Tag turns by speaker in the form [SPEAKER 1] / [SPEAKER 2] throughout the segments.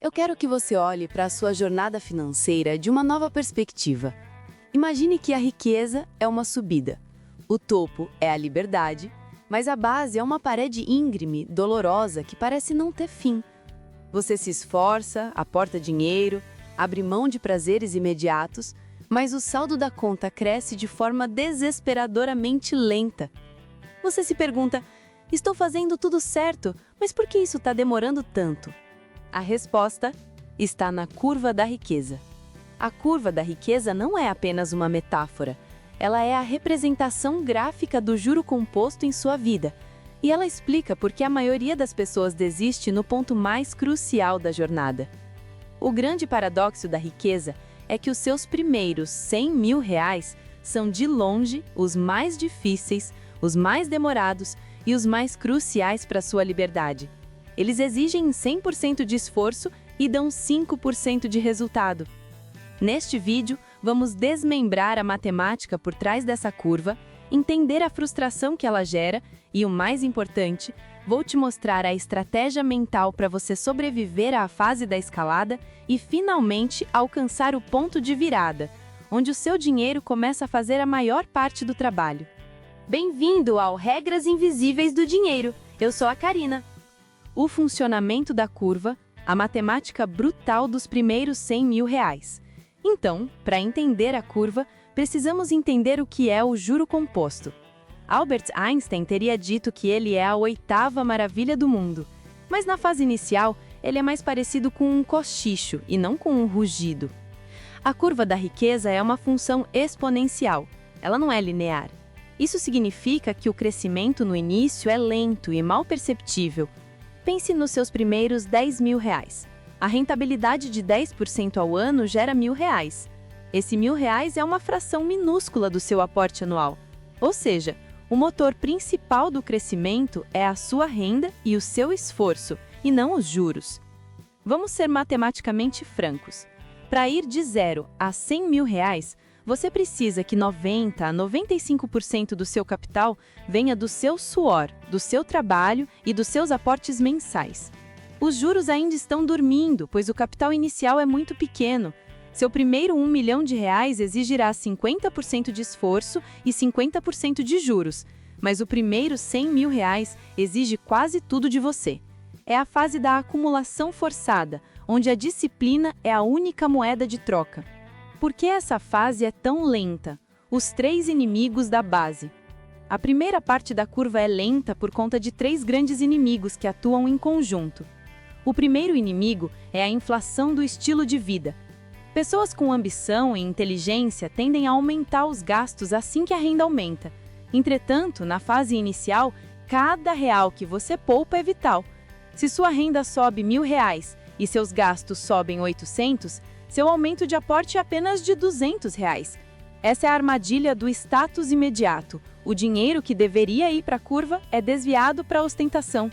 [SPEAKER 1] Eu quero que você olhe para a sua jornada financeira de uma nova perspectiva. Imagine que a riqueza é uma subida. O topo é a liberdade, mas a base é uma parede íngreme, dolorosa, que parece não ter fim. Você se esforça, aporta dinheiro, abre mão de prazeres imediatos, mas o saldo da conta cresce de forma desesperadoramente lenta. Você se pergunta: estou fazendo tudo certo, mas por que isso está demorando tanto? A resposta está na curva da riqueza. A curva da riqueza não é apenas uma metáfora, ela é a representação gráfica do juro composto em sua vida, e ela explica por que a maioria das pessoas desiste no ponto mais crucial da jornada. O grande paradoxo da riqueza é que os seus primeiros R$ 100.000 são de longe os mais difíceis, os mais demorados e os mais cruciais para sua liberdade. Eles exigem 100% de esforço e dão 5% de resultado. Neste vídeo, vamos desmembrar a matemática por trás dessa curva, entender a frustração que ela gera e, o mais importante, vou te mostrar a estratégia mental para você sobreviver à fase da escalada e, finalmente, alcançar o ponto de virada, onde o seu dinheiro começa a fazer a maior parte do trabalho. Bem-vindo ao Regras Invisíveis do Dinheiro. Eu sou a Karina. O funcionamento da curva, a matemática brutal dos primeiros R$ 100.000. Então, para entender a curva, precisamos entender o que é o juro composto. Albert Einstein teria dito que ele é a 8ª maravilha do mundo, mas na fase inicial, ele é mais parecido com um cochicho e não com um rugido. A curva da riqueza é uma função exponencial, ela não é linear. Isso significa que o crescimento no início é lento e mal perceptível. Pense nos seus primeiros R$ 10.000. A rentabilidade de 10% ao ano gera R$ 1.000. Esse R$ 1.000 é uma fração minúscula do seu aporte anual. Ou seja, o motor principal do crescimento é a sua renda e o seu esforço, e não os juros. Vamos ser matematicamente francos. Para ir de 0 a R$ 100.000, você precisa que 90% a 95% do seu capital venha do seu suor, do seu trabalho e dos seus aportes mensais. Os juros ainda estão dormindo, pois o capital inicial é muito pequeno. Seu primeiro R$ 1 milhão exigirá 50% de esforço e 50% de juros, mas o primeiro R$ 100.000 exige quase tudo de você. É a fase da acumulação forçada, onde a disciplina é a única moeda de troca. Por que essa fase é tão lenta? Os 3 inimigos da base. A primeira parte da curva é lenta por conta de 3 grandes inimigos que atuam em conjunto. O primeiro inimigo é a inflação do estilo de vida. Pessoas com ambição e inteligência tendem a aumentar os gastos assim que a renda aumenta. Entretanto, na fase inicial, cada real que você poupa é vital. Se sua renda sobe R$ 1.000 e seus gastos sobem 800, seu aumento de aporte é apenas de R$ 200. Essa é a armadilha do status imediato. O dinheiro que deveria ir para a curva é desviado para a ostentação.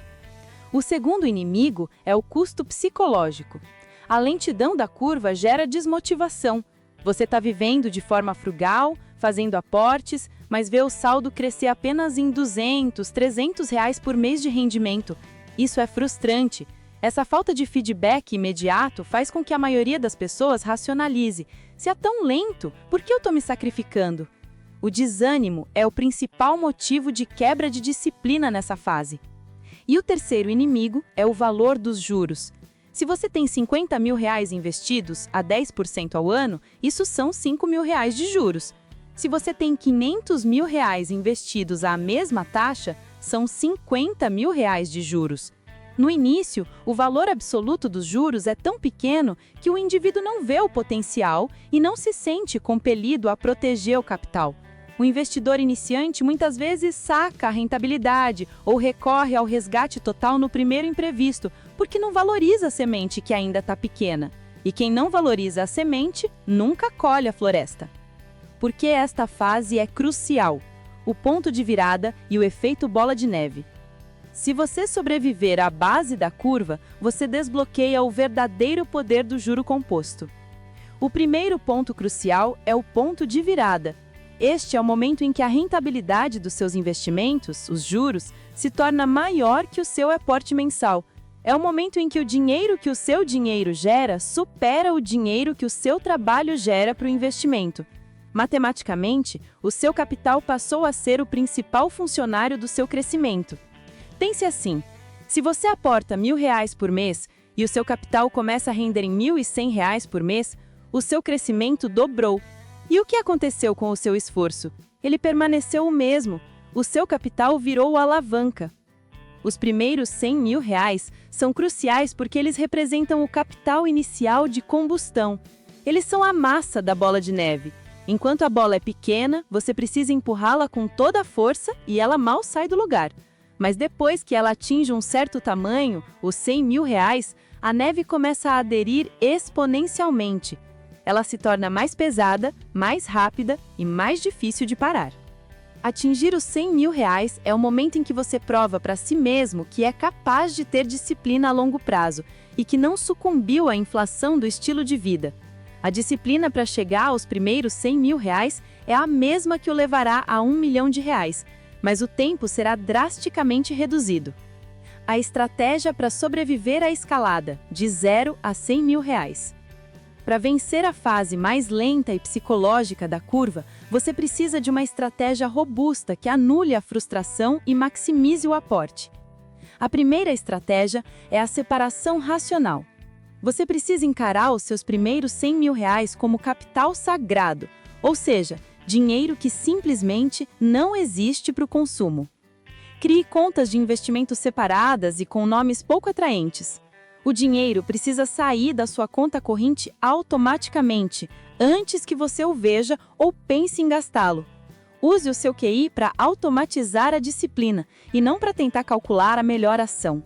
[SPEAKER 1] O segundo inimigo é o custo psicológico. A lentidão da curva gera desmotivação. Você está vivendo de forma frugal, fazendo aportes, mas vê o saldo crescer apenas em R$ 200, R$ 300 por mês de rendimento. Isso é frustrante. Essa falta de feedback imediato faz com que a maioria das pessoas racionalize. Se é tão lento, por que eu estou me sacrificando? O desânimo é o principal motivo de quebra de disciplina nessa fase. E o terceiro inimigo é o valor dos juros. Se você tem R$ 50.000 investidos a 10% ao ano, isso são R$ 5.000 de juros. Se você tem R$ 500.000 investidos à mesma taxa, são R$ 50.000 de juros. No início, o valor absoluto dos juros é tão pequeno que o indivíduo não vê o potencial e não se sente compelido a proteger o capital. O investidor iniciante muitas vezes saca a rentabilidade ou recorre ao resgate total no primeiro imprevisto, porque não valoriza a semente que ainda está pequena. E quem não valoriza a semente, nunca colhe a floresta. Por que esta fase é crucial? O ponto de virada e o efeito bola de neve. Se você sobreviver à base da curva, você desbloqueia o verdadeiro poder do juro composto. O primeiro ponto crucial é o ponto de virada. Este é o momento em que a rentabilidade dos seus investimentos, os juros, se torna maior que o seu aporte mensal.
[SPEAKER 2] É o momento em que o dinheiro que o seu dinheiro gera supera o dinheiro que o seu trabalho gera para o investimento. Matematicamente, o seu capital passou a ser o principal funcionário do seu crescimento. Pense assim, se você aporta R$ 1.000 por mês e o seu capital começa a render em R$ 1.100 por mês, o seu crescimento dobrou. E o que aconteceu com o seu esforço? Ele permaneceu o mesmo. O seu capital virou alavanca. Os primeiros R$ 100.000 são cruciais porque eles representam o capital inicial de combustão. Eles são a massa da bola de neve. Enquanto a bola é pequena, você precisa empurrá-la com toda a força e ela mal sai do lugar. Mas depois que ela atinge um certo tamanho, os R$ 100.000, a neve começa a aderir exponencialmente. Ela se torna mais pesada, mais rápida e mais difícil de parar. Atingir os R$ 100.000 é o momento em que você prova para si mesmo que é capaz de ter disciplina a longo prazo e que não sucumbiu à inflação do estilo de vida. A disciplina para chegar aos primeiros R$ 100.000 é a mesma que o levará a R$ 1.000.000, mas o tempo será drasticamente reduzido. A estratégia para sobreviver à escalada, de 0 a R$ 100.000. Para vencer a fase mais lenta e psicológica da curva, você precisa de uma estratégia robusta que anule a frustração e maximize o aporte. A primeira estratégia é a separação racional. Você precisa encarar os seus primeiros R$ 100.000 como capital sagrado, ou seja, dinheiro que simplesmente não existe para o consumo. Crie contas de investimento separadas e com nomes pouco atraentes. O dinheiro precisa sair da sua conta corrente automaticamente, antes que você o veja ou pense em gastá-lo. Use o seu QI para automatizar a disciplina e não para tentar calcular a melhor ação.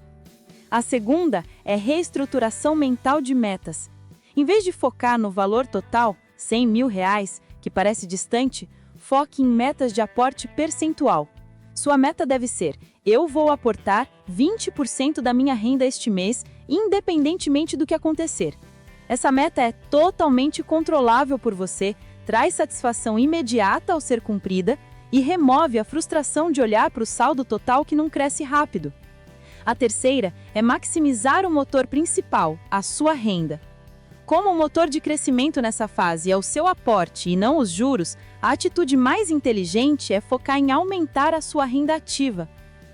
[SPEAKER 2] A segunda é reestruturação mental de metas. Em vez de focar no valor total, R$ 100.000, que parece distante, foque em metas de aporte percentual. Sua meta deve ser: eu vou aportar 20% da minha renda este mês, independentemente do que acontecer. Essa meta é totalmente controlável por você, traz satisfação imediata ao ser cumprida e remove a frustração de olhar para o saldo total que não cresce rápido. A terceira é maximizar o motor principal, a sua renda. Como o motor de crescimento nessa fase é o seu aporte e não os juros, a atitude mais inteligente é focar em aumentar a sua renda ativa.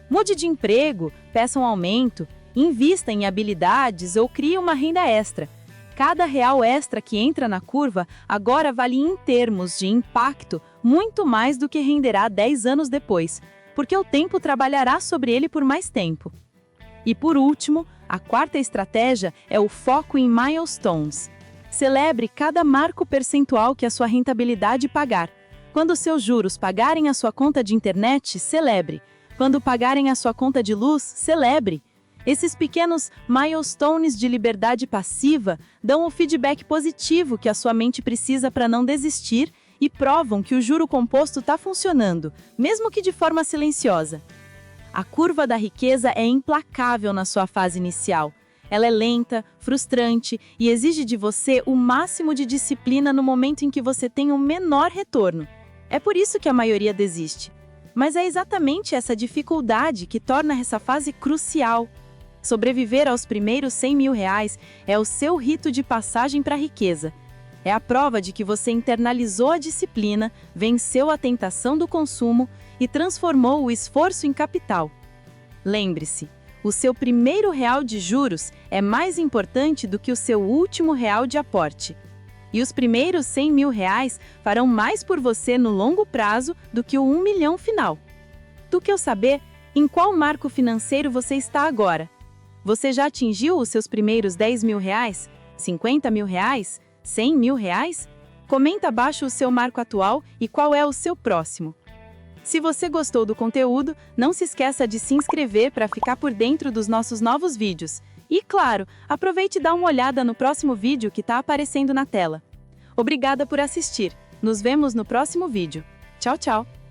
[SPEAKER 2] Mude de emprego, peça um aumento, invista em habilidades ou crie uma renda extra. Cada real extra que entra na curva agora vale em termos de impacto muito mais do que renderá 10 anos depois, porque o tempo trabalhará sobre ele por mais tempo. E por último, a quarta estratégia é o foco em milestones. Celebre cada marco percentual que a sua rentabilidade pagar. Quando seus juros pagarem a sua conta de internet, celebre. Quando pagarem a sua conta de luz, celebre. Esses pequenos milestones de liberdade passiva dão o feedback positivo que a sua mente precisa para não desistir e provam que o juro composto está funcionando, mesmo que de forma silenciosa. A curva da riqueza é implacável na sua fase inicial. Ela é lenta, frustrante e exige de você o máximo de disciplina no momento em que você tem o menor retorno. É por isso que a maioria desiste. Mas é exatamente essa dificuldade que torna essa fase crucial. Sobreviver aos primeiros R$ 100.000 é o seu rito de passagem para a riqueza. É a prova de que você internalizou a disciplina, venceu a tentação do consumo e transformou o esforço em capital. Lembre-se, o seu primeiro real de juros é mais importante do que o seu último real de aporte. E os primeiros R$ 100.000 farão mais por você no longo prazo do que o 1 milhão final. Tu quer saber em qual marco financeiro você está agora? Você já atingiu os seus primeiros R$ 10.000, R$ 50.000, R$ 100.000? Comenta abaixo o seu marco atual e qual é o seu próximo. Se você gostou do conteúdo, não se esqueça de se inscrever para ficar por dentro dos nossos novos vídeos. E, claro, aproveite e dá uma olhada no próximo vídeo que está aparecendo na tela. Obrigada por assistir. Nos vemos no próximo vídeo. Tchau, tchau!